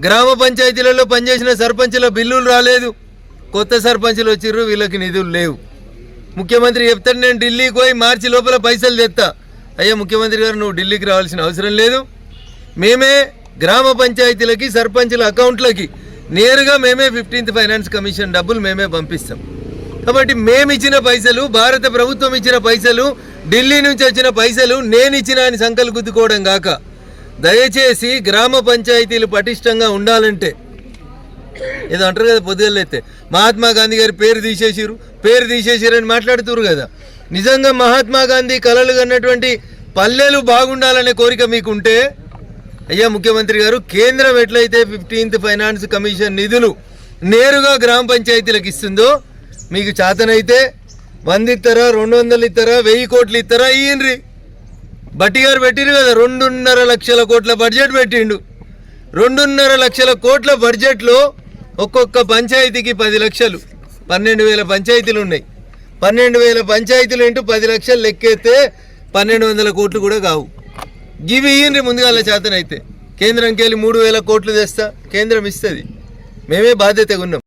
గ్రామ పంచాయతీలలో పనిచేసిన సర్పంచుల బిల్లులు రాలేదు, కొత్త సర్పంచులు వచ్చిర్రు, వీళ్ళకి నిధులు లేవు. ముఖ్యమంత్రి చెప్తాడు నేను ఢిల్లీకి పోయి మార్చి లోపల పైసలు తెస్తా. అయ్యా ముఖ్యమంత్రి గారు, నువ్వు ఢిల్లీకి రావాల్సిన అవసరం లేదు. మేమే గ్రామ పంచాయతీలకి సర్పంచుల అకౌంట్లకి నేరుగా మేమే 15th ఫైనాన్స్ కమిషన్ డబ్బులు మేమే పంపిస్తాం. కాబట్టి మేము ఇచ్చిన పైసలు, భారత ప్రభుత్వం ఇచ్చిన పైసలు, ఢిల్లీ నుంచి వచ్చిన పైసలు నేను ఇచ్చిన అని సంకలు గుద్దుకోవడం కాక, దయచేసి గ్రామ పంచాయతీలు పటిష్టంగా ఉండాలంటే, ఏదో అంటారు కదా పొద్దుగలైతే మహాత్మా గాంధీ గారి పేరు తీసేసిరని మాట్లాడుతున్నారు కదా. నిజంగా మహాత్మా గాంధీ కలలు కన్నటువంటి పల్లెలు బాగుండాలనే కోరిక మీకుంటే, అయ్యా ముఖ్యమంత్రి గారు, కేంద్రం ఎట్లయితే 15th ఫైనాన్స్ కమిషన్ నిధులు నేరుగా గ్రామ పంచాయతీలకు ఇస్తుందో, మీకు చేతనైతే 100 ఇస్తారా, 200 ఇస్తారా, 1000 కోట్లు ఇస్తారా ఇయ్యండ్రి. బట్టి గారు పెట్టిరు కదా 2.5 లక్షల కోట్ల బడ్జెట్ పెట్టిండు. 2.5 లక్షల కోట్ల బడ్జెట్లో ఒక్కొక్క పంచాయతీకి 10 లక్షలు, 12,000 పంచాయతీలు ఉన్నాయి. 12,000 పంచాయతీలు ఇంటూ 10 లక్షలు లెక్కేస్తే 1,200 కోట్లు కూడా కావు. గివి ఇయ్యండి ముందుగా చేతనైతే. కేంద్రంకి వెళ్ళి 3,000 కోట్లు తెస్తా, కేంద్రం ఇస్తుంది, మేమే బాధ్యతగా ఉన్నాం.